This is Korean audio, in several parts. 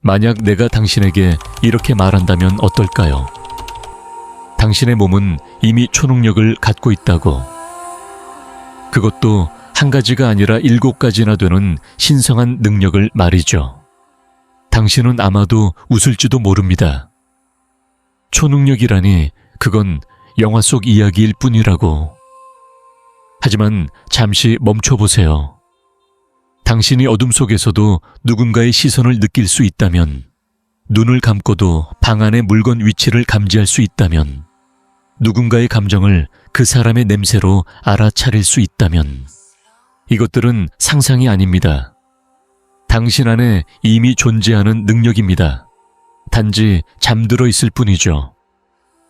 만약 내가 당신에게 이렇게 말한다면 어떨까요? 당신의 몸은 이미 초능력을 갖고 있다고. 그것도 한 가지가 아니라 7가지나 되는 신성한 능력을 말이죠. 당신은 아마도 웃을지도 모릅니다. 초능력이라니 그건 영화 속 이야기일 뿐이라고. 하지만 잠시 멈춰보세요. 당신이 어둠 속에서도 누군가의 시선을 느낄 수 있다면, 눈을 감고도 방 안의 물건 위치를 감지할 수 있다면, 누군가의 감정을 그 사람의 냄새로 알아차릴 수 있다면, 이것들은 상상이 아닙니다. 당신 안에 이미 존재하는 능력입니다. 단지 잠들어 있을 뿐이죠.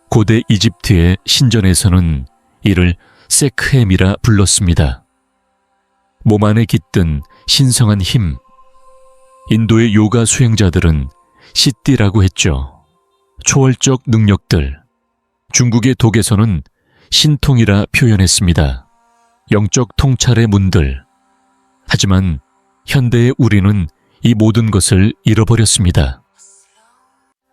고대 이집트의 신전에서는 이를 세크햄이라 불렀습니다. 몸 안에 깃든 신성한 힘. 인도의 요가 수행자들은 시띠라고 했죠. 초월적 능력들. 중국의 독에서는 신통이라 표현했습니다. 영적 통찰의 문들. 하지만 현대의 우리는 이 모든 것을 잃어버렸습니다.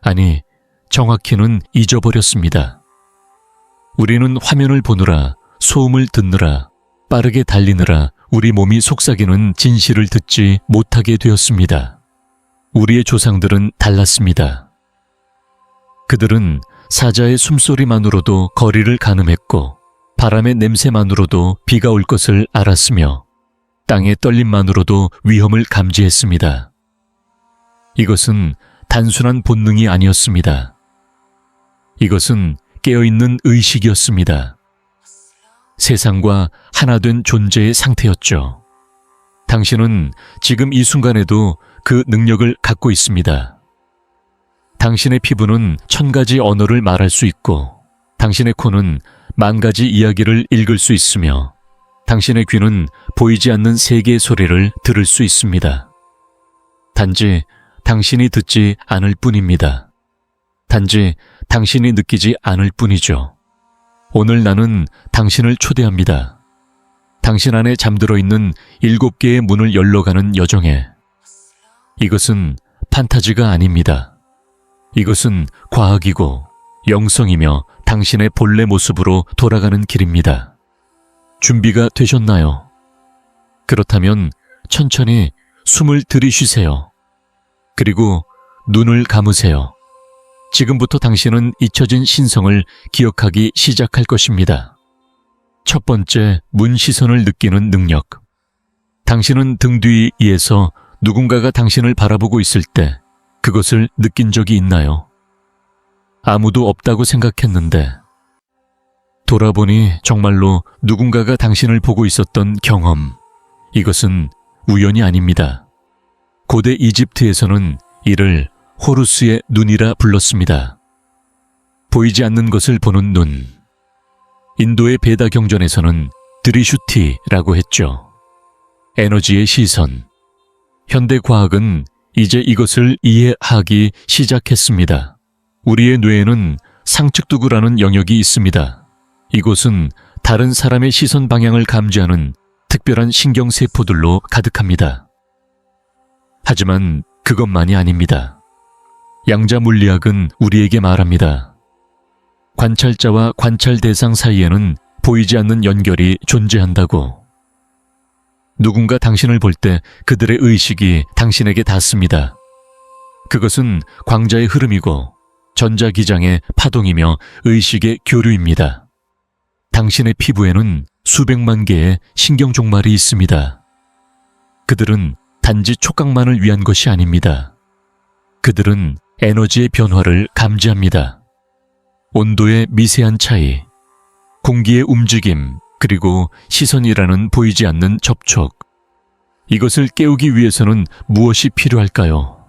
아니, 정확히는 잊어버렸습니다. 우리는 화면을 보느라, 소음을 듣느라, 빠르게 달리느라 우리 몸이 속삭이는 진실을 듣지 못하게 되었습니다. 우리의 조상들은 달랐습니다. 그들은 사자의 숨소리만으로도 거리를 가늠했고, 바람의 냄새만으로도 비가 올 것을 알았으며, 땅의 떨림만으로도 위험을 감지했습니다. 이것은 단순한 본능이 아니었습니다. 이것은 깨어있는 의식이었습니다. 세상과 하나 된 존재의 상태였죠. 당신은 지금 이 순간에도 그 능력을 갖고 있습니다. 당신의 피부는 1000가지 언어를 말할 수 있고, 당신의 코는 10,000가지 이야기를 읽을 수 있으며, 당신의 귀는 보이지 않는 세계의 소리를 들을 수 있습니다. 단지 당신이 듣지 않을 뿐입니다. 단지 당신이 느끼지 않을 뿐이죠. 오늘 나는 당신을 초대합니다. 당신 안에 잠들어 있는 7개의 문을 열러가는 여정에. 이것은 판타지가 아닙니다. 이것은 과학이고 영성이며 당신의 본래 모습으로 돌아가는 길입니다. 준비가 되셨나요? 그렇다면 천천히 숨을 들이쉬세요. 그리고 눈을 감으세요. 지금부터 당신은 잊혀진 신성을 기억하기 시작할 것입니다. 첫 번째, 문 시선을 느끼는 능력. 당신은 등 뒤에서 누군가가 당신을 바라보고 있을 때 그것을 느낀 적이 있나요? 아무도 없다고 생각했는데, 돌아보니 정말로 누군가가 당신을 보고 있었던 경험. 이것은 우연이 아닙니다. 고대 이집트에서는 이를 호루스의 눈이라 불렀습니다. 보이지 않는 것을 보는 눈. 인도의 베다 경전에서는 드리슈티라고 했죠. 에너지의 시선. 현대 과학은 이제 이것을 이해하기 시작했습니다. 우리의 뇌에는 상측두구라는 영역이 있습니다. 이곳은 다른 사람의 시선 방향을 감지하는 특별한 신경세포들로 가득합니다. 하지만 그것만이 아닙니다. 양자 물리학은 우리에게 말합니다. 관찰자와 관찰 대상 사이에는 보이지 않는 연결이 존재한다고. 누군가 당신을 볼 때 그들의 의식이 당신에게 닿습니다. 그것은 광자의 흐름이고 전자기장의 파동이며 의식의 교류입니다. 당신의 피부에는 수백만 개의 신경종말이 있습니다. 그들은 단지 촉각만을 위한 것이 아닙니다. 그들은 에너지의 변화를 감지합니다. 온도의 미세한 차이, 공기의 움직임, 그리고 시선이라는 보이지 않는 접촉. 이것을 깨우기 위해서는 무엇이 필요할까요?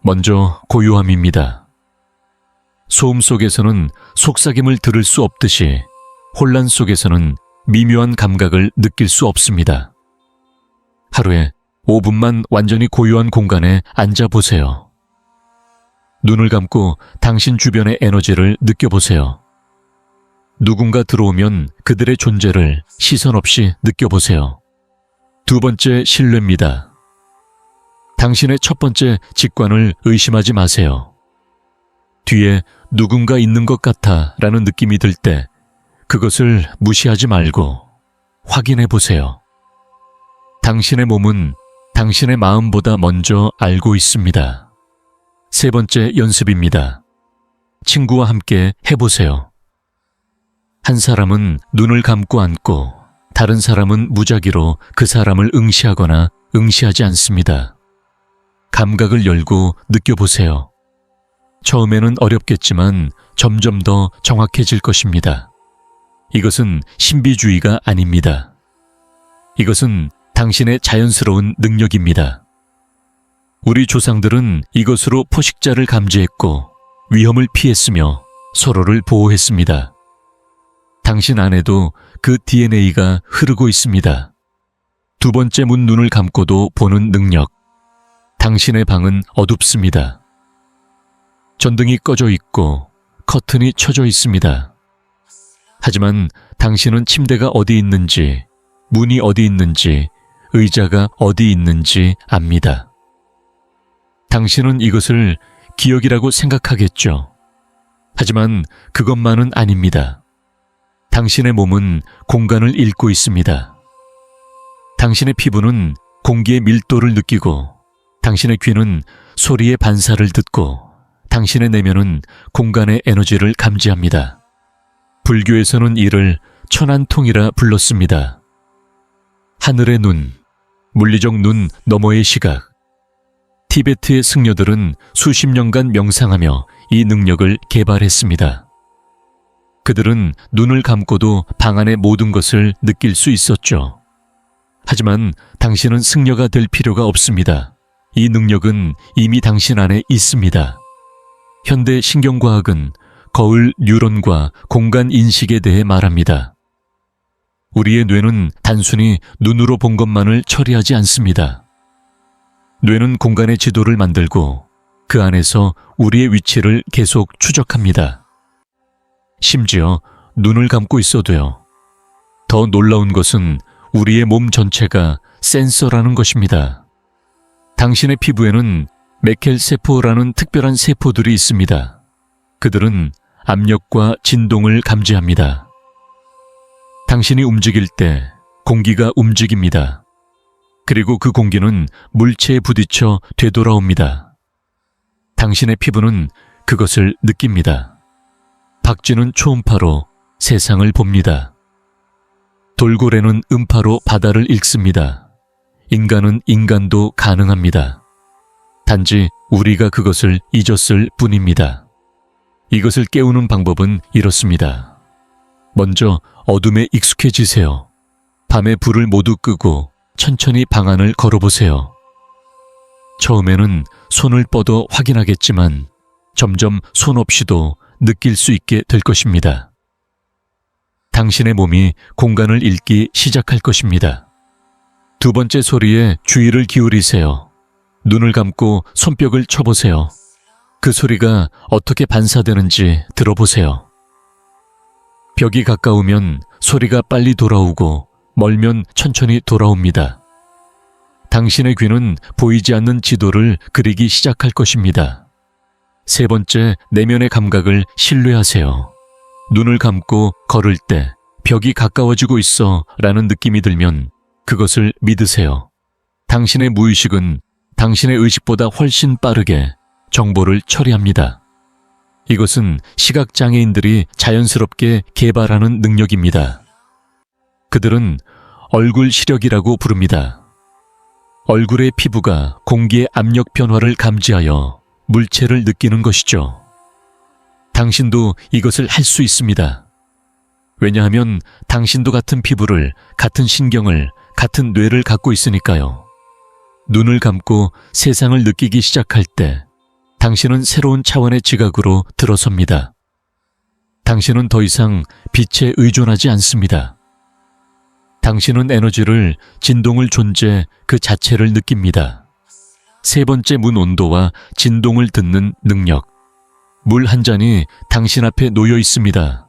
먼저 고요함입니다. 소음 속에서는 속삭임을 들을 수 없듯이 혼란 속에서는 미묘한 감각을 느낄 수 없습니다. 하루에 5분만 완전히 고요한 공간에 앉아보세요. 눈을 감고 당신 주변의 에너지를 느껴보세요. 누군가 들어오면 그들의 존재를 시선 없이 느껴보세요. 두 번째, 신뢰입니다. 당신의 첫 번째 직관을 의심하지 마세요. 뒤에 누군가 있는 것 같아 라는 느낌이 들 때 그것을 무시하지 말고 확인해 보세요. 당신의 몸은 당신의 마음보다 먼저 알고 있습니다. 세 번째 연습입니다. 친구와 함께 해보세요. 한 사람은 눈을 감고 앉고 다른 사람은 무작위로 그 사람을 응시하거나 응시하지 않습니다. 감각을 열고 느껴보세요. 처음에는 어렵겠지만 점점 더 정확해질 것입니다. 이것은 신비주의가 아닙니다. 이것은 당신의 자연스러운 능력입니다. 우리 조상들은 이것으로 포식자를 감지했고 위험을 피했으며 서로를 보호했습니다. 당신 안에도 그 DNA가 흐르고 있습니다. 두 번째 문 눈을 감고도 보는 능력. 당신의 방은 어둡습니다. 전등이 꺼져 있고 커튼이 쳐져 있습니다. 하지만 당신은 침대가 어디 있는지, 문이 어디 있는지, 의자가 어디 있는지 압니다. 당신은 이것을 기억이라고 생각하겠죠. 하지만 그것만은 아닙니다. 당신의 몸은 공간을 읽고 있습니다. 당신의 피부는 공기의 밀도를 느끼고 당신의 귀는 소리의 반사를 듣고 당신의 내면은 공간의 에너지를 감지합니다. 불교에서는 이를 천안통이라 불렀습니다. 하늘의 눈, 물리적 눈 너머의 시각. 티베트의 승려들은 수십 년간 명상하며 이 능력을 개발했습니다. 그들은 눈을 감고도 방 안의 모든 것을 느낄 수 있었죠. 하지만 당신은 승려가 될 필요가 없습니다. 이 능력은 이미 당신 안에 있습니다. 현대 신경과학은 거울 뉴런과 공간 인식에 대해 말합니다. 우리의 뇌는 단순히 눈으로 본 것만을 처리하지 않습니다. 뇌는 공간의 지도를 만들고 그 안에서 우리의 위치를 계속 추적합니다. 심지어 눈을 감고 있어도요. 더 놀라운 것은 우리의 몸 전체가 센서라는 것입니다. 당신의 피부에는 메켈 세포라는 특별한 세포들이 있습니다. 그들은 압력과 진동을 감지합니다. 당신이 움직일 때 공기가 움직입니다. 그리고 그 공기는 물체에 부딪혀 되돌아옵니다. 당신의 피부는 그것을 느낍니다. 박쥐는 초음파로 세상을 봅니다. 돌고래는 음파로 바다를 읽습니다. 인간은 인간도 가능합니다. 단지 우리가 그것을 잊었을 뿐입니다. 이것을 깨우는 방법은 이렇습니다. 먼저 어둠에 익숙해지세요. 밤에 불을 모두 끄고 천천히 방 안을 걸어보세요. 처음에는 손을 뻗어 확인하겠지만 점점 손 없이도 느낄 수 있게 될 것입니다. 당신의 몸이 공간을 읽기 시작할 것입니다. 두 번째 소리에 주의를 기울이세요. 눈을 감고 손뼉을 쳐보세요. 그 소리가 어떻게 반사되는지 들어보세요. 벽이 가까우면 소리가 빨리 돌아오고 멀면 천천히 돌아옵니다. 당신의 귀는 보이지 않는 지도를 그리기 시작할 것입니다. 세 번째, 내면의 감각을 신뢰하세요. 눈을 감고 걸을 때 벽이 가까워지고 있어 라는 느낌이 들면 그것을 믿으세요. 당신의 무의식은 당신의 의식보다 훨씬 빠르게 정보를 처리합니다. 이것은 시각장애인들이 자연스럽게 개발하는 능력입니다. 그들은 얼굴 시력이라고 부릅니다. 얼굴의 피부가 공기의 압력 변화를 감지하여 물체를 느끼는 것이죠. 당신도 이것을 할 수 있습니다. 왜냐하면 당신도 같은 피부를, 같은 신경을, 같은 뇌를 갖고 있으니까요. 눈을 감고 세상을 느끼기 시작할 때 당신은 새로운 차원의 지각으로 들어섭니다. 당신은 더 이상 빛에 의존하지 않습니다. 당신은 에너지를, 진동을 존재 그 자체를 느낍니다. 세 번째 문 온도와 진동을 듣는 능력. 물 한 잔이 당신 앞에 놓여 있습니다.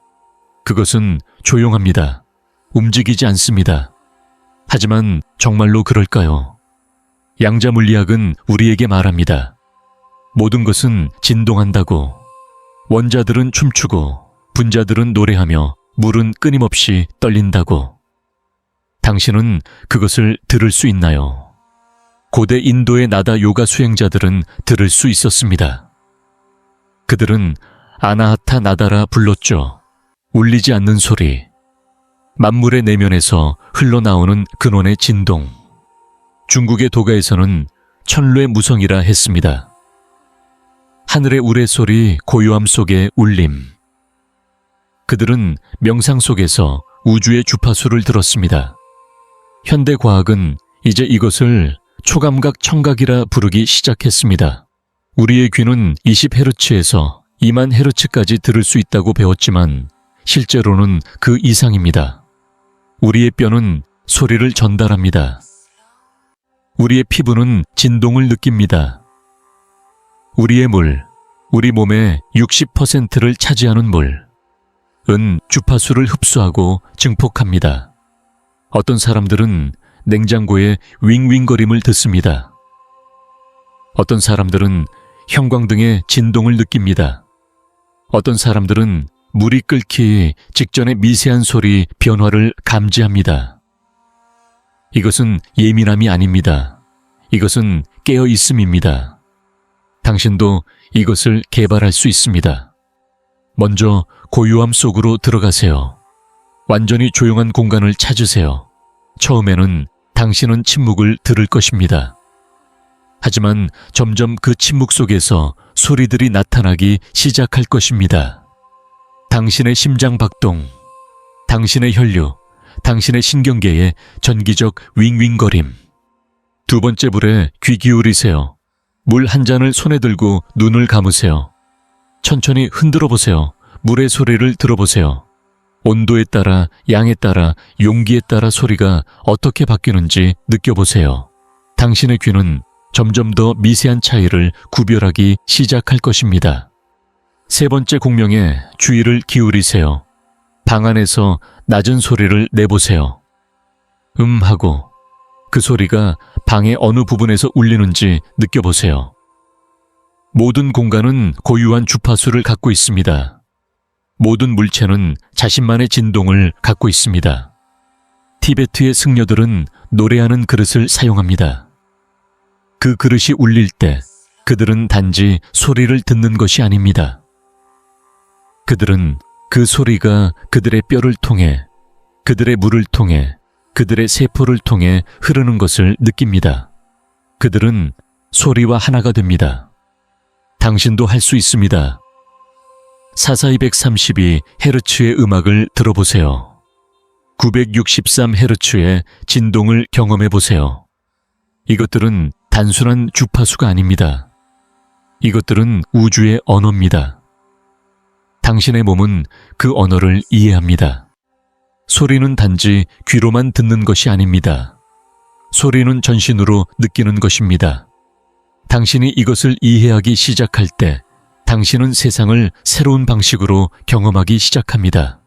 그것은 조용합니다. 움직이지 않습니다. 하지만 정말로 그럴까요? 양자 물리학은 우리에게 말합니다. 모든 것은 진동한다고. 원자들은 춤추고 분자들은 노래하며 물은 끊임없이 떨린다고. 당신은 그것을 들을 수 있나요? 고대 인도의 나다 요가 수행자들은 들을 수 있었습니다. 그들은 아나하타 나다라 불렀죠. 울리지 않는 소리. 만물의 내면에서 흘러나오는 근원의 진동. 중국의 도가에서는 천루의 무성이라 했습니다. 하늘의 우레소리 고요함 속의 울림. 그들은 명상 속에서 우주의 주파수를 들었습니다. 현대과학은 이제 이것을 초감각 청각이라 부르기 시작했습니다. 우리의 귀는 20Hz에서 20,000Hz까지 들을 수 있다고 배웠지만 실제로는 그 이상입니다. 우리의 뼈는 소리를 전달합니다. 우리의 피부는 진동을 느낍니다. 우리의 물, 우리 몸의 60%를 차지하는 물은 주파수를 흡수하고 증폭합니다. 어떤 사람들은 냉장고의 윙윙거림을 듣습니다. 어떤 사람들은 형광등의 진동을 느낍니다. 어떤 사람들은 물이 끓기 직전의 미세한 소리 변화를 감지합니다. 이것은 예민함이 아닙니다. 이것은 깨어 있음입니다. 당신도 이것을 개발할 수 있습니다. 먼저 고요함 속으로 들어가세요. 완전히 조용한 공간을 찾으세요. 처음에는 당신은 침묵을 들을 것입니다. 하지만 점점 그 침묵 속에서 소리들이 나타나기 시작할 것입니다. 당신의 심장 박동, 당신의 혈류, 당신의 신경계의 전기적 윙윙거림. 두 번째 불에 귀 기울이세요. 물 한 잔을 손에 들고 눈을 감으세요. 천천히 흔들어 보세요. 물의 소리를 들어보세요. 온도에 따라, 양에 따라, 용기에 따라 소리가 어떻게 바뀌는지 느껴보세요. 당신의 귀는 점점 더 미세한 차이를 구별하기 시작할 것입니다. 세 번째 공명에 주의를 기울이세요. 방 안에서 낮은 소리를 내보세요. 하고 그 소리가 방의 어느 부분에서 울리는지 느껴보세요. 모든 공간은 고유한 주파수를 갖고 있습니다. 모든 물체는 자신만의 진동을 갖고 있습니다. 티베트의 승려들은 노래하는 그릇을 사용합니다. 그 그릇이 울릴 때 그들은 단지 소리를 듣는 것이 아닙니다. 그들은 그 소리가 그들의 뼈를 통해, 그들의 물을 통해, 그들의 세포를 통해 흐르는 것을 느낍니다. 그들은 소리와 하나가 됩니다. 당신도 할 수 있습니다. 4232Hz의 음악을 들어보세요. 963Hz의 진동을 경험해 보세요. 이것들은 단순한 주파수가 아닙니다. 이것들은 우주의 언어입니다. 당신의 몸은 그 언어를 이해합니다. 소리는 단지 귀로만 듣는 것이 아닙니다. 소리는 전신으로 느끼는 것입니다. 당신이 이것을 이해하기 시작할 때 당신은 세상을 새로운 방식으로 경험하기 시작합니다.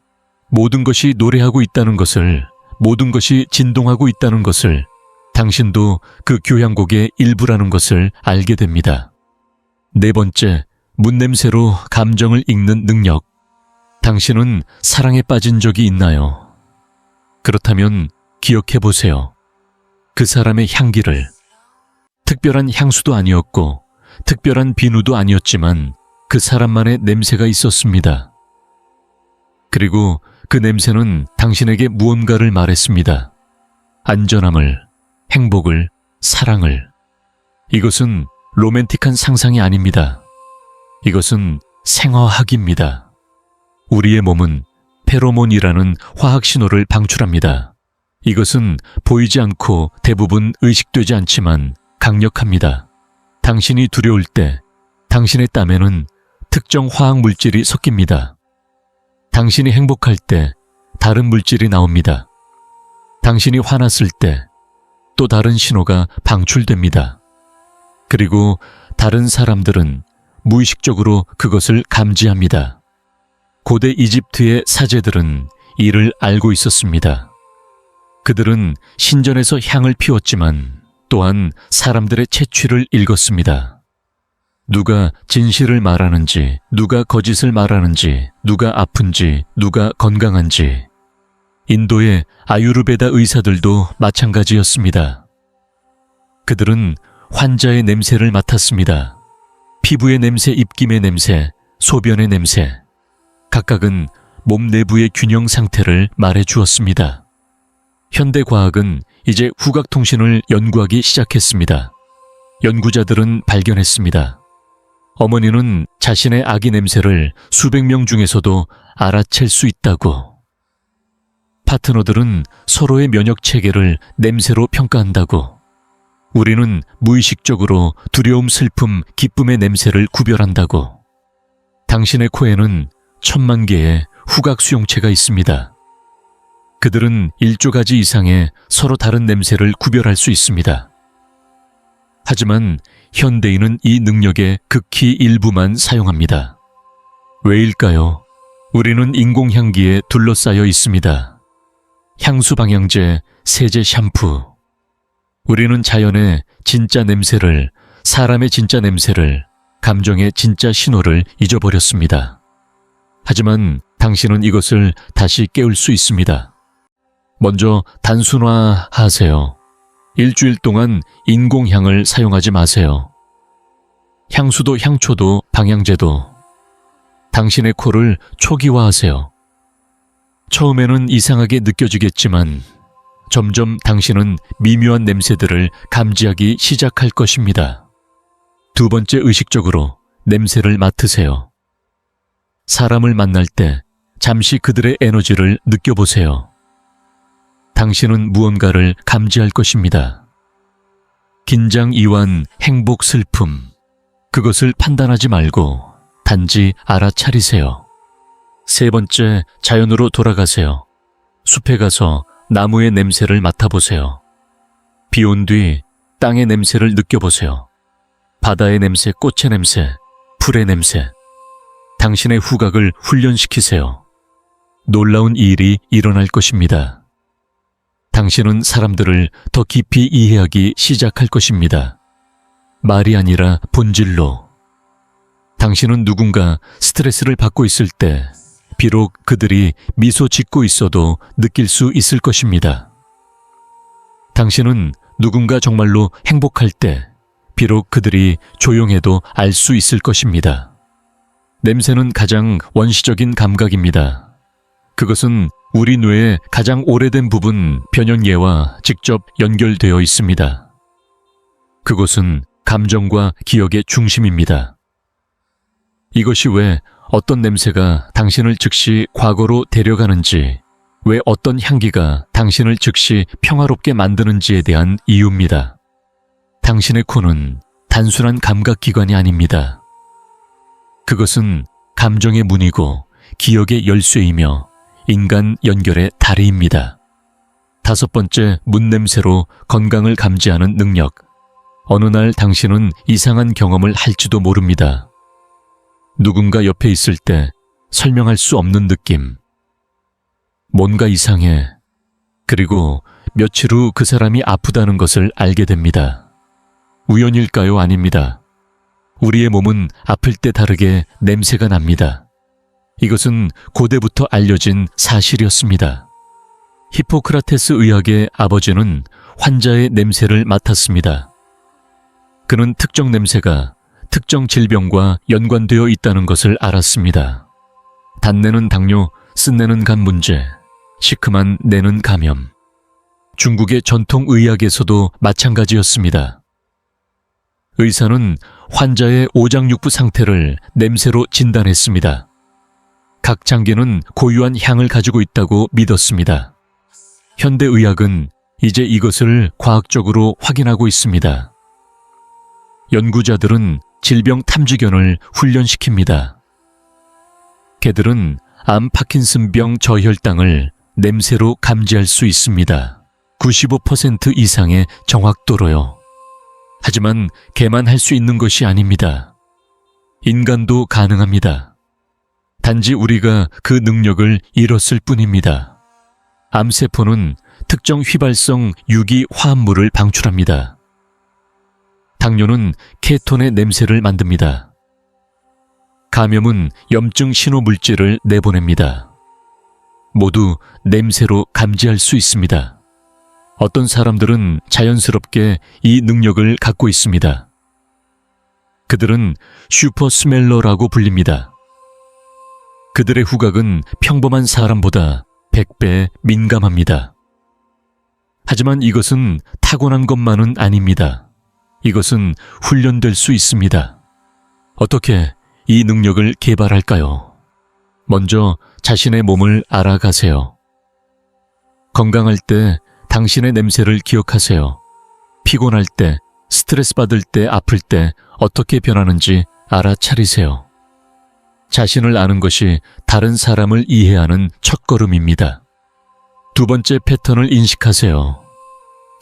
모든 것이 노래하고 있다는 것을, 모든 것이 진동하고 있다는 것을, 당신도 그 교향곡의 일부라는 것을 알게 됩니다. 네 번째, 문냄새로 감정을 읽는 능력. 당신은 사랑에 빠진 적이 있나요? 그렇다면 기억해 보세요. 그 사람의 향기를. 특별한 향수도 아니었고 특별한 비누도 아니었지만 그 사람만의 냄새가 있었습니다. 그리고 그 냄새는 당신에게 무언가를 말했습니다. 안전함을, 행복을, 사랑을. 이것은 로맨틱한 상상이 아닙니다. 이것은 생화학입니다. 우리의 몸은 페로몬이라는 화학 신호를 방출합니다. 이것은 보이지 않고 대부분 의식되지 않지만 강력합니다. 당신이 두려울 때 당신의 땀에는 특정 화학 물질이 섞입니다. 당신이 행복할 때 다른 물질이 나옵니다. 당신이 화났을 때 또 다른 신호가 방출됩니다. 그리고 다른 사람들은 무의식적으로 그것을 감지합니다. 고대 이집트의 사제들은 이를 알고 있었습니다. 그들은 신전에서 향을 피웠지만 또한 사람들의 채취를 읽었습니다. 누가 진실을 말하는지, 누가 거짓을 말하는지, 누가 아픈지, 누가 건강한지. 인도의 아유르베다 의사들도 마찬가지였습니다. 그들은 환자의 냄새를 맡았습니다. 피부의 냄새, 입김의 냄새, 소변의 냄새. 각각은 몸 내부의 균형 상태를 말해 주었습니다. 현대 과학은 이제 후각통신을 연구하기 시작했습니다. 연구자들은 발견했습니다. 어머니는 자신의 아기 냄새를 수백 명 중에서도 알아챌 수 있다고. 파트너들은 서로의 면역 체계를 냄새로 평가한다고. 우리는 무의식적으로 두려움, 슬픔, 기쁨의 냄새를 구별한다고. 당신의 코에는 1000만 개의 후각 수용체가 있습니다. 그들은 1조 가지 이상의 서로 다른 냄새를 구별할 수 있습니다. 하지만 현대인은 이 능력의 극히 일부만 사용합니다. 왜일까요? 우리는 인공향기에 둘러싸여 있습니다. 향수 방향제, 세제 샴푸. 우리는 자연의 진짜 냄새를, 사람의 진짜 냄새를, 감정의 진짜 신호를 잊어버렸습니다. 하지만 당신은 이것을 다시 깨울 수 있습니다. 먼저 단순화하세요. 일주일 동안 인공향을 사용하지 마세요. 향수도 향초도 방향제도. 당신의 코를 초기화하세요. 처음에는 이상하게 느껴지겠지만 점점 당신은 미묘한 냄새들을 감지하기 시작할 것입니다. 두 번째, 의식적으로 냄새를 맡으세요. 사람을 만날 때 잠시 그들의 에너지를 느껴보세요. 당신은 무언가를 감지할 것입니다. 긴장, 이완, 행복, 슬픔. 그것을 판단하지 말고 단지 알아차리세요. 세 번째, 자연으로 돌아가세요. 숲에 가서 나무의 냄새를 맡아보세요. 비 온 뒤 땅의 냄새를 느껴보세요. 바다의 냄새, 꽃의 냄새, 풀의 냄새. 당신의 후각을 훈련시키세요. 놀라운 일이 일어날 것입니다. 당신은 사람들을 더 깊이 이해하기 시작할 것입니다. 말이 아니라 본질로. 당신은 누군가 스트레스를 받고 있을 때 비록 그들이 미소 짓고 있어도 느낄 수 있을 것입니다. 당신은 누군가 정말로 행복할 때 비록 그들이 조용해도 알 수 있을 것입니다. 냄새는 가장 원시적인 감각입니다. 그것은 우리 뇌의 가장 오래된 부분 변연계와 직접 연결되어 있습니다. 그곳은 감정과 기억의 중심입니다. 이것이 왜 어떤 냄새가 당신을 즉시 과거로 데려가는지, 왜 어떤 향기가 당신을 즉시 평화롭게 만드는지에 대한 이유입니다. 당신의 코는 단순한 감각기관이 아닙니다. 그것은 감정의 문이고 기억의 열쇠이며 인간 연결의 다리입니다. 다섯 번째, 문냄새로 건강을 감지하는 능력. 어느 날 당신은 이상한 경험을 할지도 모릅니다. 누군가 옆에 있을 때 설명할 수 없는 느낌. 뭔가 이상해. 그리고 며칠 후 그 사람이 아프다는 것을 알게 됩니다. 우연일까요? 아닙니다. 우리의 몸은 아플 때 다르게 냄새가 납니다. 이것은 고대부터 알려진 사실이었습니다. 히포크라테스 의학의 아버지는 환자의 냄새를 맡았습니다. 그는 특정 냄새가 특정 질병과 연관되어 있다는 것을 알았습니다. 단내는 당뇨, 쓴내는 간 문제, 시큼한 내는 감염. 중국의 전통 의학에서도 마찬가지였습니다. 의사는 환자의 오장육부 상태를 냄새로 진단했습니다. 각 장기는 고유한 향을 가지고 있다고 믿었습니다. 현대의학은 이제 이것을 과학적으로 확인하고 있습니다. 연구자들은 질병 탐지견을 훈련시킵니다. 개들은 암, 파킨슨병, 저혈당을 냄새로 감지할 수 있습니다. 95% 이상의 정확도로요. 하지만 개만 할 수 있는 것이 아닙니다. 인간도 가능합니다. 단지 우리가 그 능력을 잃었을 뿐입니다. 암세포는 특정 휘발성 유기 화합물을 방출합니다. 당뇨는 케톤의 냄새를 만듭니다. 감염은 염증 신호 물질을 내보냅니다. 모두 냄새로 감지할 수 있습니다. 어떤 사람들은 자연스럽게 이 능력을 갖고 있습니다. 그들은 슈퍼 스멜러라고 불립니다. 그들의 후각은 평범한 사람보다 100배 민감합니다. 하지만 이것은 타고난 것만은 아닙니다. 이것은 훈련될 수 있습니다. 어떻게 이 능력을 개발할까요? 먼저 자신의 몸을 알아가세요. 건강할 때 당신의 냄새를 기억하세요. 피곤할 때, 스트레스 받을 때, 아플 때 어떻게 변하는지 알아차리세요. 자신을 아는 것이 다른 사람을 이해하는 첫걸음입니다. 두 번째 패턴을 인식하세요.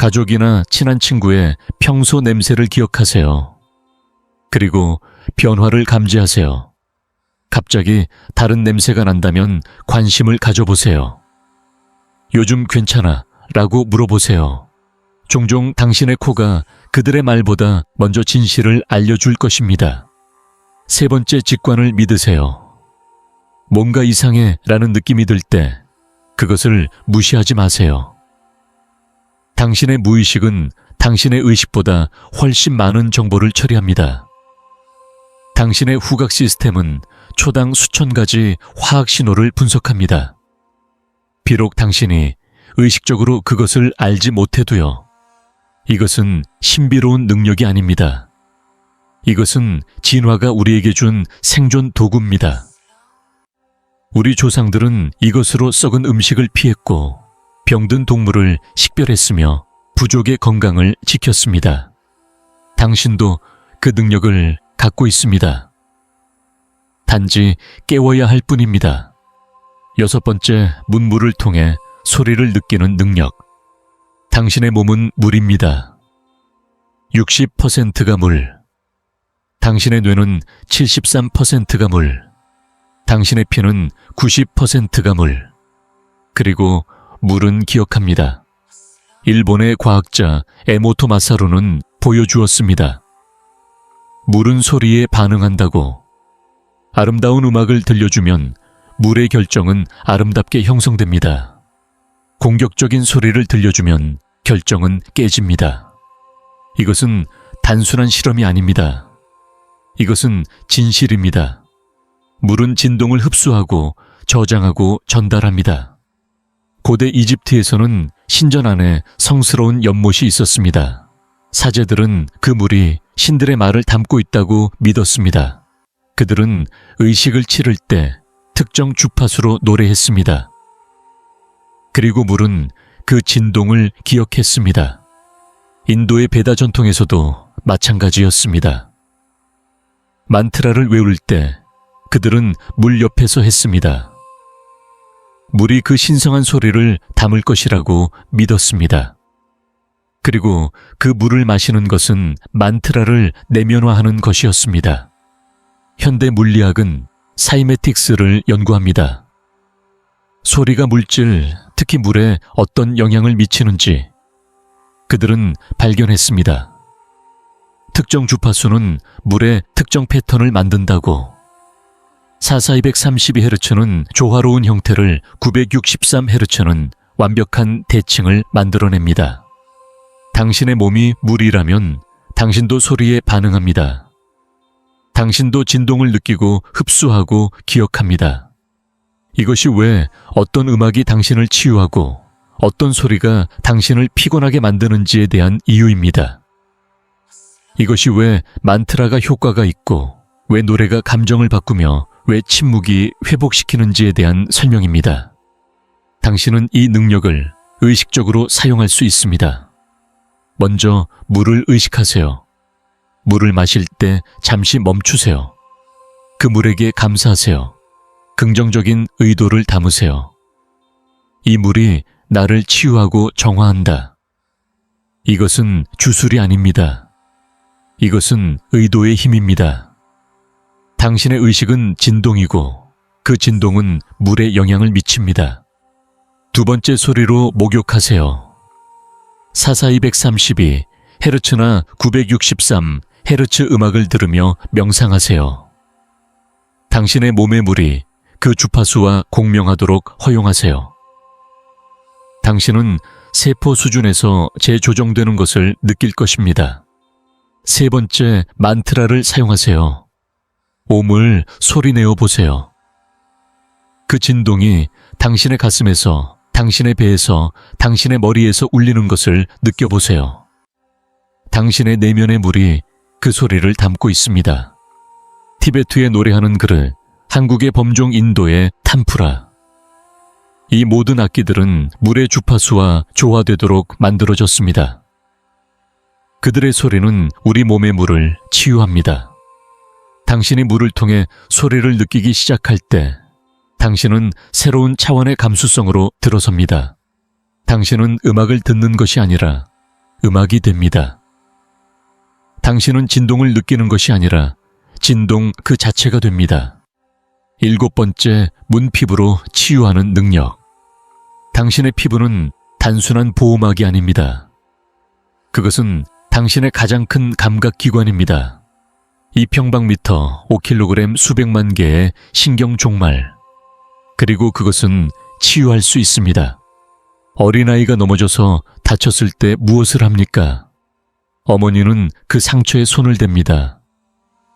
가족이나 친한 친구의 평소 냄새를 기억하세요. 그리고 변화를 감지하세요. 갑자기 다른 냄새가 난다면 관심을 가져보세요. 요즘 괜찮아? 라고 물어보세요. 종종 당신의 코가 그들의 말보다 먼저 진실을 알려줄 것입니다. 세 번째 직관을 믿으세요. 뭔가 이상해 라는 느낌이 들 때 그것을 무시하지 마세요. 당신의 무의식은 당신의 의식보다 훨씬 많은 정보를 처리합니다. 당신의 후각 시스템은 초당 수천 가지 화학 신호를 분석합니다. 비록 당신이 의식적으로 그것을 알지 못해도요. 이것은 신비로운 능력이 아닙니다. 이것은 진화가 우리에게 준 생존 도구입니다. 우리 조상들은 이것으로 썩은 음식을 피했고 병든 동물을 식별했으며 부족의 건강을 지켰습니다. 당신도 그 능력을 갖고 있습니다. 단지 깨워야 할 뿐입니다. 여섯 번째, 문물을 통해 소리를 느끼는 능력. 당신의 몸은 물입니다. 60%가 물. 당신의 뇌는 73%가 물. 당신의 피는 90%가 물. 그리고 물은 기억합니다. 일본의 과학자 에모토 마사루는 보여주었습니다. 물은 소리에 반응한다고. 아름다운 음악을 들려주면 물의 결정은 아름답게 형성됩니다. 공격적인 소리를 들려주면 결정은 깨집니다. 이것은 단순한 실험이 아닙니다. 이것은 진실입니다. 물은 진동을 흡수하고 저장하고 전달합니다. 고대 이집트에서는 신전 안에 성스러운 연못이 있었습니다. 사제들은 그 물이 신들의 말을 담고 있다고 믿었습니다. 그들은 의식을 치를 때 특정 주파수로 노래했습니다. 그리고 물은 그 진동을 기억했습니다. 인도의 베다 전통에서도 마찬가지였습니다. 만트라를 외울 때 그들은 물 옆에서 했습니다. 물이 그 신성한 소리를 담을 것이라고 믿었습니다. 그리고 그 물을 마시는 것은 만트라를 내면화하는 것이었습니다. 현대 물리학은 사이메틱스를 연구합니다. 소리가 물질, 특히 물에 어떤 영향을 미치는지 그들은 발견했습니다. 특정 주파수는 물의 특정 패턴을 만든다고. 4232Hz는 조화로운 형태를, 963Hz는 완벽한 대칭을 만들어냅니다. 당신의 몸이 물이라면 당신도 소리에 반응합니다. 당신도 진동을 느끼고 흡수하고 기억합니다. 이것이 왜 어떤 음악이 당신을 치유하고 어떤 소리가 당신을 피곤하게 만드는지에 대한 이유입니다. 이것이 왜 만트라가 효과가 있고 왜 노래가 감정을 바꾸며 왜 침묵이 회복시키는지에 대한 설명입니다. 당신은 이 능력을 의식적으로 사용할 수 있습니다. 먼저 물을 의식하세요. 물을 마실 때 잠시 멈추세요. 그 물에게 감사하세요. 긍정적인 의도를 담으세요. 이 물이 나를 치유하고 정화한다. 이것은 주술이 아닙니다. 이것은 의도의 힘입니다. 당신의 의식은 진동이고 그 진동은 물에 영향을 미칩니다. 두 번째 소리로 목욕하세요. 44232 헤르츠나 963Hz 음악을 들으며 명상하세요. 당신의 몸의 물이 그 주파수와 공명하도록 허용하세요. 당신은 세포 수준에서 재조정되는 것을 느낄 것입니다. 세 번째, 만트라를 사용하세요. 옴을 소리내어 보세요. 그 진동이 당신의 가슴에서, 당신의 배에서, 당신의 머리에서 울리는 것을 느껴보세요. 당신의 내면의 물이 그 소리를 담고 있습니다. 티베트에 노래하는 그릇, 한국의 범종 인도의 탐프라. 이 모든 악기들은 물의 주파수와 조화되도록 만들어졌습니다. 그들의 소리는 우리 몸의 물을 치유합니다. 당신이 물을 통해 소리를 느끼기 시작할 때 당신은 새로운 차원의 감수성으로 들어섭니다. 당신은 음악을 듣는 것이 아니라 음악이 됩니다. 당신은 진동을 느끼는 것이 아니라 진동 그 자체가 됩니다. 7번째, 문피부로 치유하는 능력. 당신의 피부는 단순한 보호막이 아닙니다. 그것은 당신의 가장 큰 감각기관입니다. 2평방미터, 5kg 수백만 개의 신경종말. 그리고 그것은 치유할 수 있습니다. 어린아이가 넘어져서 다쳤을 때 무엇을 합니까? 어머니는 그 상처에 손을 댑니다.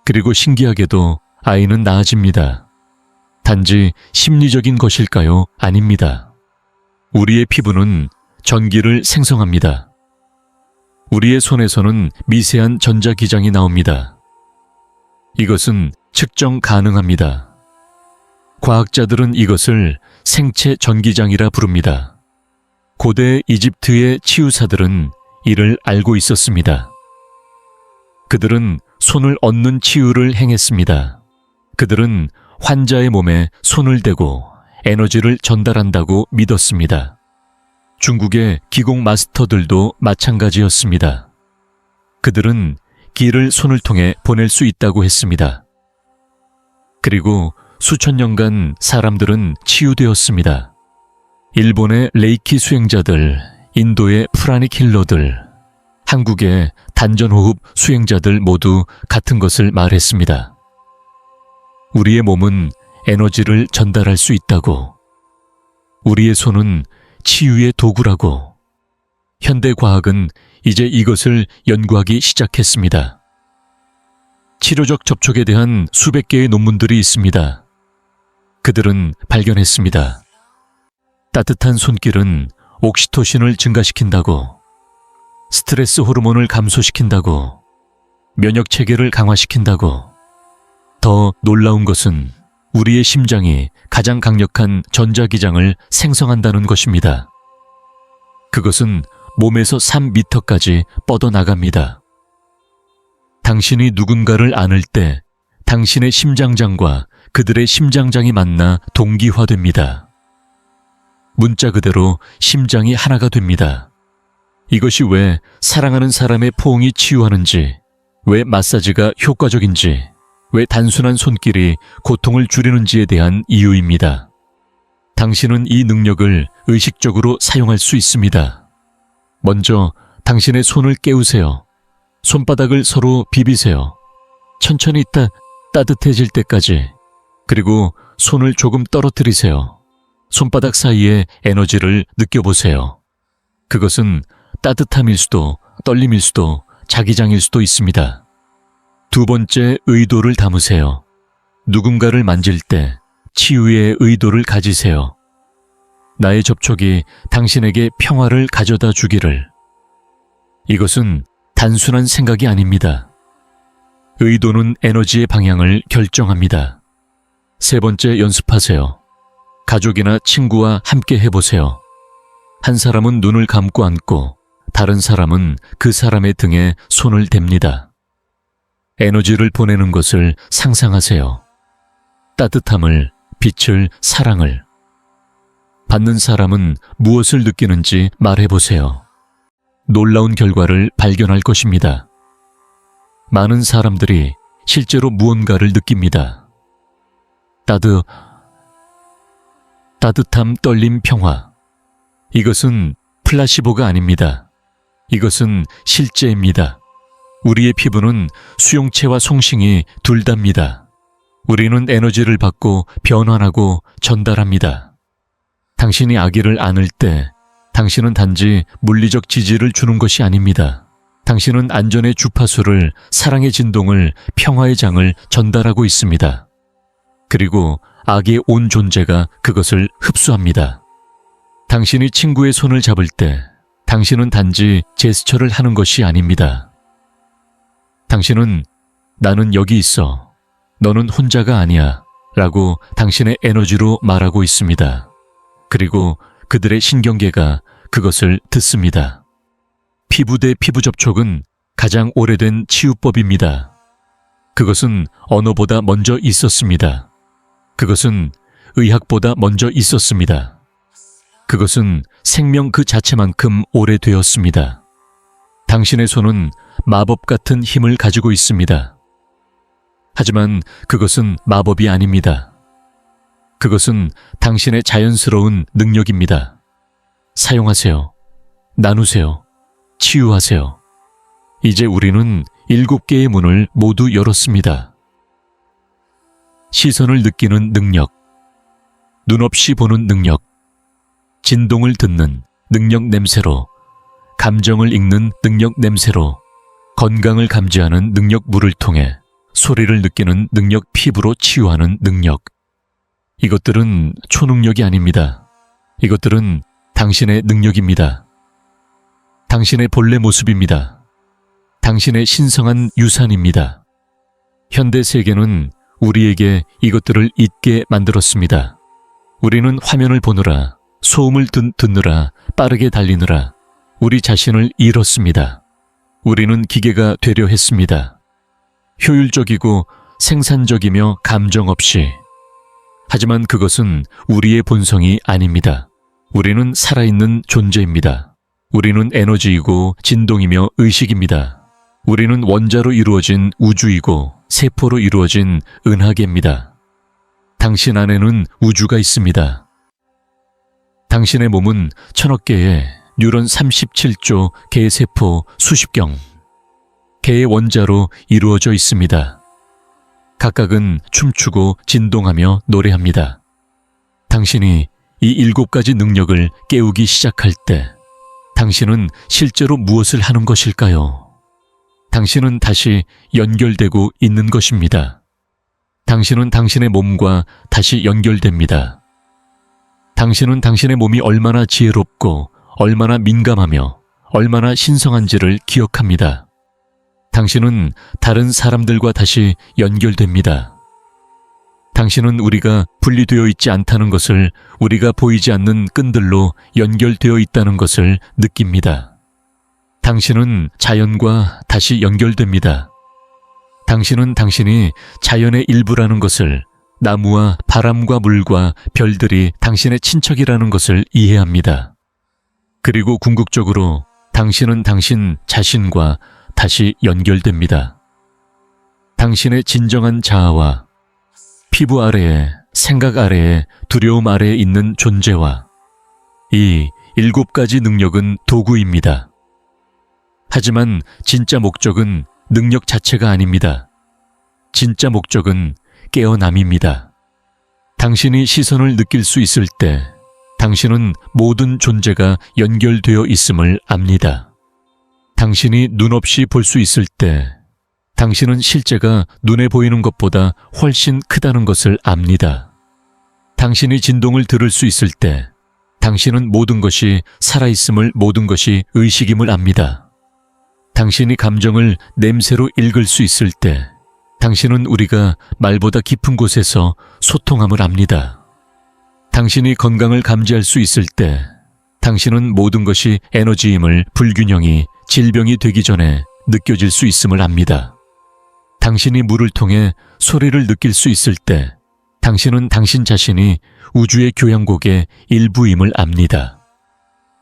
그리고 신기하게도 아이는 나아집니다. 단지 심리적인 것일까요? 아닙니다. 우리의 피부는 전기를 생성합니다. 우리의 손에서는 미세한 전자기장이 나옵니다. 이것은 측정 가능합니다. 과학자들은 이것을 생체 전기장이라 부릅니다. 고대 이집트의 치유사들은 이를 알고 있었습니다. 그들은 손을 얹는 치유를 행했습니다. 그들은 환자의 몸에 손을 대고 에너지를 전달한다고 믿었습니다. 중국의 기공 마스터들도 마찬가지였습니다. 그들은 기를 손을 통해 보낼 수 있다고 했습니다. 그리고 수천 년간 사람들은 치유되었습니다. 일본의 레이키 수행자들, 인도의 프라닉 힐러들, 한국의 단전호흡 수행자들 모두 같은 것을 말했습니다. 우리의 몸은 에너지를 전달할 수 있다고. 우리의 손은 치유의 도구라고. 현대과학은 이제 이것을 연구하기 시작했습니다. 치료적 접촉에 대한 수백 개의 논문들이 있습니다. 그들은 발견했습니다. 따뜻한 손길은 옥시토신을 증가시킨다고, 스트레스 호르몬을 감소시킨다고, 면역 체계를 강화시킨다고. 더 놀라운 것은 우리의 심장이 가장 강력한 전자기장을 생성한다는 것입니다. 그것은 몸에서 3m까지 뻗어나갑니다. 당신이 누군가를 안을 때 당신의 심장장과 그들의 심장장이 만나 동기화됩니다. 문자 그대로 심장이 하나가 됩니다. 이것이 왜 사랑하는 사람의 포옹이 치유하는지, 왜 마사지가 효과적인지, 왜 단순한 손길이 고통을 줄이는지에 대한 이유입니다. 당신은 이 능력을 의식적으로 사용할 수 있습니다. 먼저 당신의 손을 깨우세요. 손바닥을 서로 비비세요. 천천히 따뜻해질 때까지. 그리고 손을 조금 떨어뜨리세요. 손바닥 사이의 에너지를 느껴보세요. 그것은 따뜻함일 수도, 떨림일 수도, 자기장일 수도 있습니다. 두 번째, 의도를 담으세요. 누군가를 만질 때 치유의 의도를 가지세요. 나의 접촉이 당신에게 평화를 가져다 주기를. 이것은 단순한 생각이 아닙니다. 의도는 에너지의 방향을 결정합니다. 세 번째, 연습하세요. 가족이나 친구와 함께 해보세요. 한 사람은 눈을 감고 앉고 다른 사람은 그 사람의 등에 손을 댑니다. 에너지를 보내는 것을 상상하세요. 따뜻함을, 빛을, 사랑을. 받는 사람은 무엇을 느끼는지 말해보세요. 놀라운 결과를 발견할 것입니다. 많은 사람들이 실제로 무언가를 느낍니다. 따뜻함, 떨림, 평화. 이것은 플라시보가 아닙니다. 이것은 실제입니다. 우리의 피부는 수용체와 송싱이 둘 다입니다. 우리는 에너지를 받고 변환하고 전달합니다. 당신이 아기를 안을 때 당신은 단지 물리적 지지를 주는 것이 아닙니다. 당신은 안전의 주파수를, 사랑의 진동을, 평화의 장을 전달하고 있습니다. 그리고 아기의 온 존재가 그것을 흡수합니다. 당신이 친구의 손을 잡을 때 당신은 단지 제스처를 하는 것이 아닙니다. 당신은 나는 여기 있어. 너는 혼자가 아니야. 라고 당신의 에너지로 말하고 있습니다. 그리고 그들의 신경계가 그것을 듣습니다. 피부 대 피부 접촉은 가장 오래된 치유법입니다. 그것은 언어보다 먼저 있었습니다. 그것은 의학보다 먼저 있었습니다. 그것은 생명 그 자체만큼 오래되었습니다. 당신의 손은 마법 같은 힘을 가지고 있습니다. 하지만 그것은 마법이 아닙니다. 그것은 당신의 자연스러운 능력입니다. 사용하세요. 나누세요. 치유하세요. 이제 우리는 7개의 문을 모두 열었습니다. 시선을 느끼는 능력, 눈 없이 보는 능력, 진동을 듣는 능력 냄새로, 감정을 읽는 능력 냄새로, 건강을 감지하는 능력 물을 통해, 소리를 느끼는 능력 피부로 치유하는 능력. 이것들은 초능력이 아닙니다. 이것들은 당신의 능력입니다. 당신의 본래 모습입니다. 당신의 신성한 유산입니다. 현대 세계는 우리에게 이것들을 잊게 만들었습니다. 우리는 화면을 보느라, 소음을 듣느라, 빠르게 달리느라 우리 자신을 잃었습니다. 우리는 기계가 되려 했습니다. 효율적이고 생산적이며 감정 없이. 하지만 그것은 우리의 본성이 아닙니다. 우리는 살아있는 존재입니다. 우리는 에너지이고 진동이며 의식입니다. 우리는 원자로 이루어진 우주이고 세포로 이루어진 은하계입니다. 당신 안에는 우주가 있습니다. 당신의 몸은 1000억 개의 뉴런 37조 개의 세포 수십경 개의 원자로 이루어져 있습니다. 각각은 춤추고 진동하며 노래합니다. 당신이 이 7가지 능력을 깨우기 시작할 때 당신은 실제로 무엇을 하는 것일까요? 당신은 다시 연결되고 있는 것입니다. 당신은 당신의 몸과 다시 연결됩니다. 당신은 당신의 몸이 얼마나 지혜롭고 얼마나 민감하며 얼마나 신성한지를 기억합니다. 당신은 다른 사람들과 다시 연결됩니다. 당신은 우리가 분리되어 있지 않다는 것을, 우리가 보이지 않는 끈들로 연결되어 있다는 것을 느낍니다. 당신은 자연과 다시 연결됩니다. 당신은 당신이 자연의 일부라는 것을, 나무와 바람과 물과 별들이 당신의 친척이라는 것을 이해합니다. 그리고 궁극적으로 당신은 당신 자신과 다시 연결됩니다. 당신의 진정한 자아와 피부 아래에, 생각 아래에, 두려움 아래에 있는 존재와 이 7가지 능력은 도구입니다. 하지만 진짜 목적은 능력 자체가 아닙니다. 진짜 목적은 깨어남입니다. 당신이 시선을 느낄 수 있을 때 당신은 모든 존재가 연결되어 있음을 압니다. 당신이 눈 없이 볼 수 있을 때 당신은 실제가 눈에 보이는 것보다 훨씬 크다는 것을 압니다. 당신이 진동을 들을 수 있을 때 당신은 모든 것이 살아있음을, 모든 것이 의식임을 압니다. 당신이 감정을 냄새로 읽을 수 있을 때 당신은 우리가 말보다 깊은 곳에서 소통함을 압니다. 당신이 건강을 감지할 수 있을 때 당신은 모든 것이 에너지임을, 불균형이 질병이 되기 전에 느껴질 수 있음을 압니다. 당신이 물을 통해 소리를 느낄 수 있을 때 당신은 당신 자신이 우주의 교향곡의 일부임을 압니다.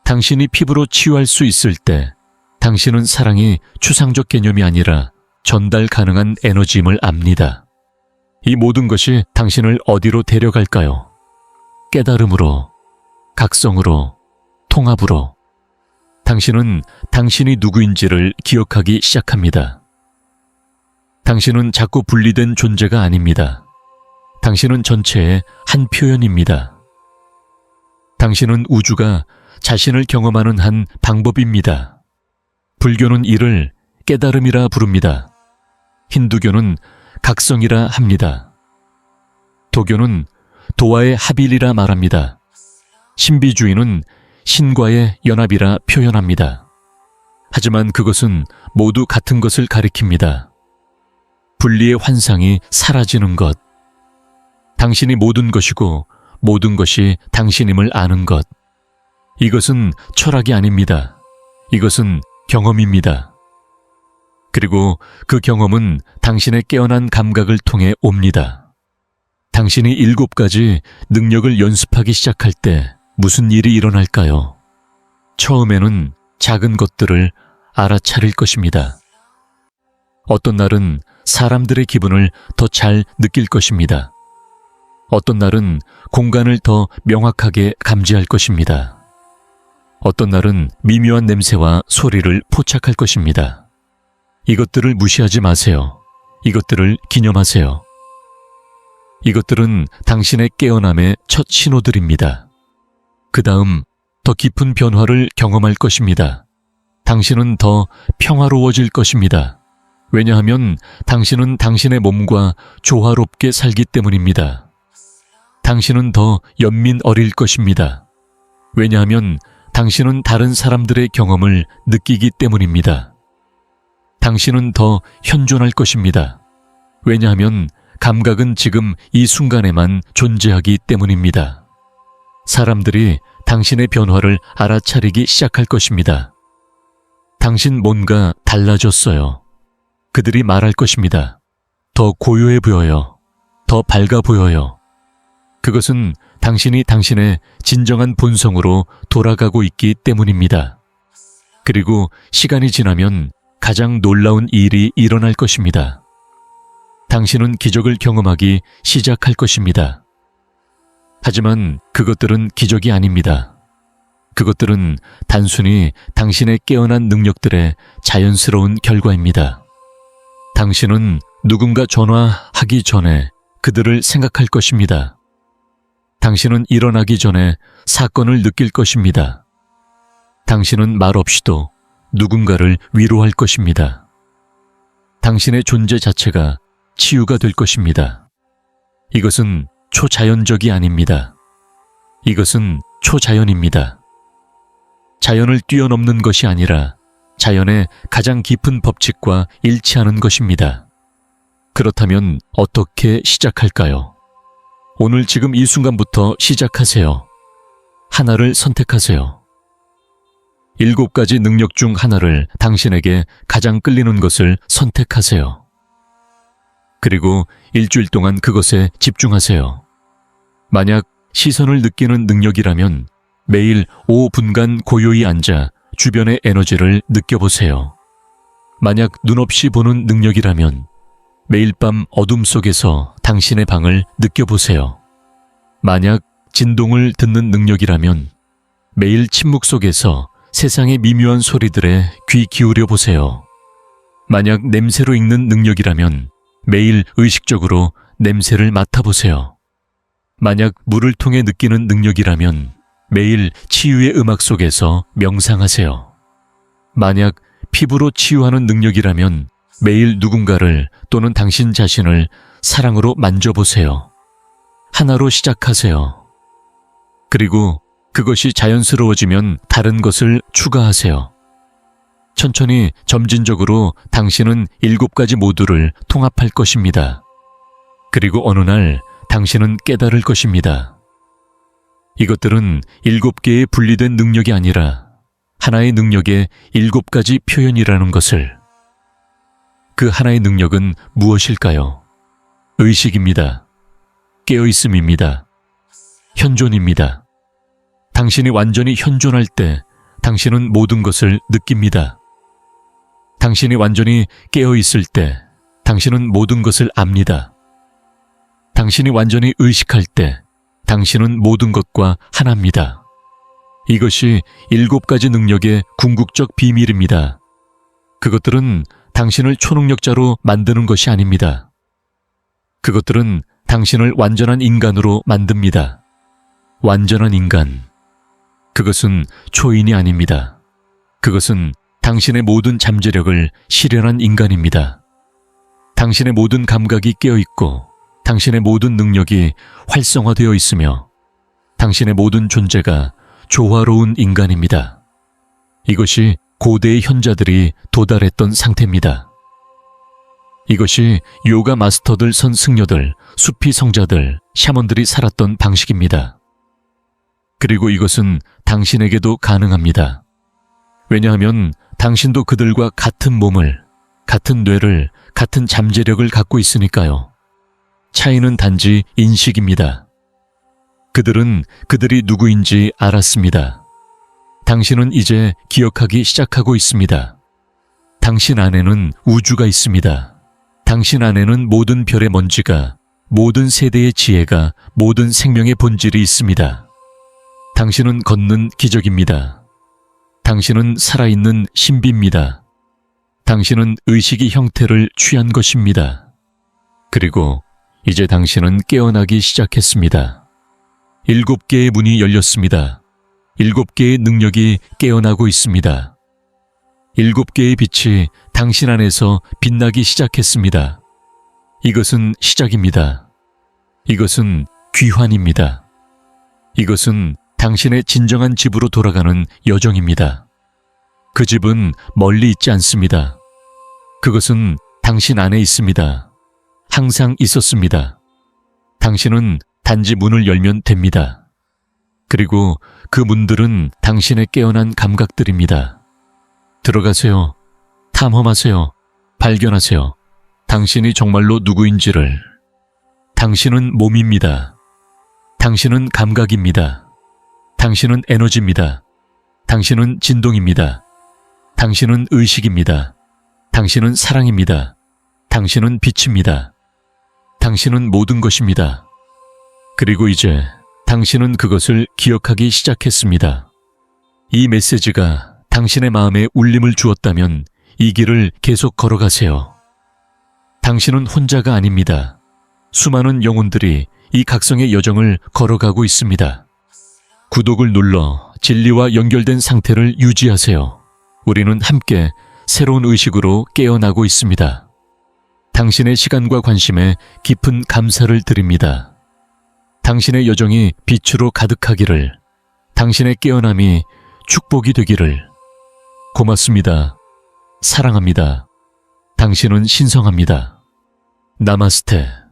당신이 피부로 치유할 수 있을 때 당신은 사랑이 추상적 개념이 아니라 전달 가능한 에너지임을 압니다. 이 모든 것이 당신을 어디로 데려갈까요? 깨달음으로, 각성으로, 통합으로. 당신은 당신이 누구인지를 기억하기 시작합니다. 당신은 자꾸 분리된 존재가 아닙니다. 당신은 전체의 한 표현입니다. 당신은 우주가 자신을 경험하는 한 방법입니다. 불교는 이를 깨달음이라 부릅니다. 힌두교는 각성이라 합니다. 도교는 도와의 합일이라 말합니다. 신비주의는 신과의 연합이라 표현합니다. 하지만 그것은 모두 같은 것을 가리킵니다. 분리의 환상이 사라지는 것. 당신이 모든 것이고 모든 것이 당신임을 아는 것. 이것은 철학이 아닙니다. 이것은 경험입니다. 그리고 그 경험은 당신의 깨어난 감각을 통해 옵니다. 당신이 7가지 능력을 연습하기 시작할 때 무슨 일이 일어날까요? 처음에는 작은 것들을 알아차릴 것입니다. 어떤 날은 사람들의 기분을 더 잘 느낄 것입니다. 어떤 날은 공간을 더 명확하게 감지할 것입니다. 어떤 날은 미묘한 냄새와 소리를 포착할 것입니다. 이것들을 무시하지 마세요. 이것들을 기념하세요. 이것들은 당신의 깨어남의 첫 신호들입니다. 그 다음 더 깊은 변화를 경험할 것입니다. 당신은 더 평화로워질 것입니다. 왜냐하면 당신은 당신의 몸과 조화롭게 살기 때문입니다. 당신은 더 연민 어릴 것입니다. 왜냐하면 당신은 다른 사람들의 경험을 느끼기 때문입니다. 당신은 더 현존할 것입니다. 왜냐하면 감각은 지금 이 순간에만 존재하기 때문입니다. 사람들이 당신의 변화를 알아차리기 시작할 것입니다. 당신 뭔가 달라졌어요. 그들이 말할 것입니다. 더 고요해 보여요. 더 밝아 보여요. 그것은 당신이 당신의 진정한 본성으로 돌아가고 있기 때문입니다. 그리고 시간이 지나면 가장 놀라운 일이 일어날 것입니다. 당신은 기적을 경험하기 시작할 것입니다. 하지만 그것들은 기적이 아닙니다. 그것들은 단순히 당신의 깨어난 능력들의 자연스러운 결과입니다. 당신은 누군가 전화하기 전에 그들을 생각할 것입니다. 당신은 일어나기 전에 사건을 느낄 것입니다. 당신은 말없이도 누군가를 위로할 것입니다. 당신의 존재 자체가 치유가 될 것입니다. 이것은 초자연적이 아닙니다. 이것은 초자연입니다. 자연을 뛰어넘는 것이 아니라 자연의 가장 깊은 법칙과 일치하는 것입니다. 그렇다면 어떻게 시작할까요? 오늘 지금 이 순간부터 시작하세요. 하나를 선택하세요. 7가지 능력 중 하나를 당신에게 가장 끌리는 것을 선택하세요. 그리고 일주일 동안 그것에 집중하세요. 만약 시선을 느끼는 능력이라면 매일 5분간 고요히 앉아 주변의 에너지를 느껴보세요. 만약 눈 없이 보는 능력이라면 매일 밤 어둠 속에서 당신의 방을 느껴보세요. 만약 진동을 듣는 능력이라면 매일 침묵 속에서 세상의 미묘한 소리들에 귀 기울여 보세요. 만약 냄새로 읽는 능력이라면 매일 의식적으로 냄새를 맡아보세요. 만약 물을 통해 느끼는 능력이라면 매일 치유의 음악 속에서 명상하세요. 만약 피부로 치유하는 능력이라면 매일 누군가를 또는 당신 자신을 사랑으로 만져보세요. 하나로 시작하세요. 그리고 그것이 자연스러워지면 다른 것을 추가하세요. 천천히 점진적으로 당신은 7가지 모두를 통합할 것입니다. 그리고 어느 날 당신은 깨달을 것입니다. 이것들은 7개의 분리된 능력이 아니라 하나의 능력의 7가지 표현이라는 것을. 그 하나의 능력은 무엇일까요? 의식입니다. 깨어있음입니다. 현존입니다. 당신이 완전히 현존할 때 당신은 모든 것을 느낍니다. 당신이 완전히 깨어있을 때 당신은 모든 것을 압니다. 당신이 완전히 의식할 때 당신은 모든 것과 하나입니다. 이것이 7가지 능력의 궁극적 비밀입니다. 그것들은 당신을 초능력자로 만드는 것이 아닙니다. 그것들은 당신을 완전한 인간으로 만듭니다. 완전한 인간. 그것은 초인이 아닙니다. 그것은 당신의 모든 잠재력을 실현한 인간입니다. 당신의 모든 감각이 깨어있고 당신의 모든 능력이 활성화되어 있으며 당신의 모든 존재가 조화로운 인간입니다. 이것이 고대의 현자들이 도달했던 상태입니다. 이것이 요가 마스터들, 선승려들, 수피 성자들, 샤먼들이 살았던 방식입니다. 그리고 이것은 당신에게도 가능합니다. 왜냐하면 당신도 그들과 같은 몸을, 같은 뇌를, 같은 잠재력을 갖고 있으니까요. 차이는 단지 인식입니다. 그들은 그들이 누구인지 알았습니다. 당신은 이제 기억하기 시작하고 있습니다. 당신 안에는 우주가 있습니다. 당신 안에는 모든 별의 먼지가, 모든 세대의 지혜가, 모든 생명의 본질이 있습니다. 당신은 걷는 기적입니다. 당신은 살아있는 신비입니다. 당신은 의식의 형태를 취한 것입니다. 그리고 이제 당신은 깨어나기 시작했습니다. 7개의 문이 열렸습니다. 7개의 능력이 깨어나고 있습니다. 7개의 빛이 당신 안에서 빛나기 시작했습니다. 이것은 시작입니다. 이것은 귀환입니다. 이것은 당신의 진정한 집으로 돌아가는 여정입니다. 그 집은 멀리 있지 않습니다. 그것은 당신 안에 있습니다. 항상 있었습니다. 당신은 단지 문을 열면 됩니다. 그리고 그 문들은 당신의 깨어난 감각들입니다. 들어가세요. 탐험하세요. 발견하세요. 당신이 정말로 누구인지를. 당신은 몸입니다. 당신은 감각입니다. 당신은 에너지입니다. 당신은 진동입니다. 당신은 의식입니다. 당신은 사랑입니다. 당신은 빛입니다. 당신은 모든 것입니다. 그리고 이제 당신은 그것을 기억하기 시작했습니다. 이 메시지가 당신의 마음에 울림을 주었다면 이 길을 계속 걸어가세요. 당신은 혼자가 아닙니다. 수많은 영혼들이 이 각성의 여정을 걸어가고 있습니다. 구독을 눌러 진리와 연결된 상태를 유지하세요. 우리는 함께 새로운 의식으로 깨어나고 있습니다. 당신의 시간과 관심에 깊은 감사를 드립니다. 당신의 여정이 빛으로 가득하기를, 당신의 깨어남이 축복이 되기를. 고맙습니다. 사랑합니다. 당신은 신성합니다. 나마스테.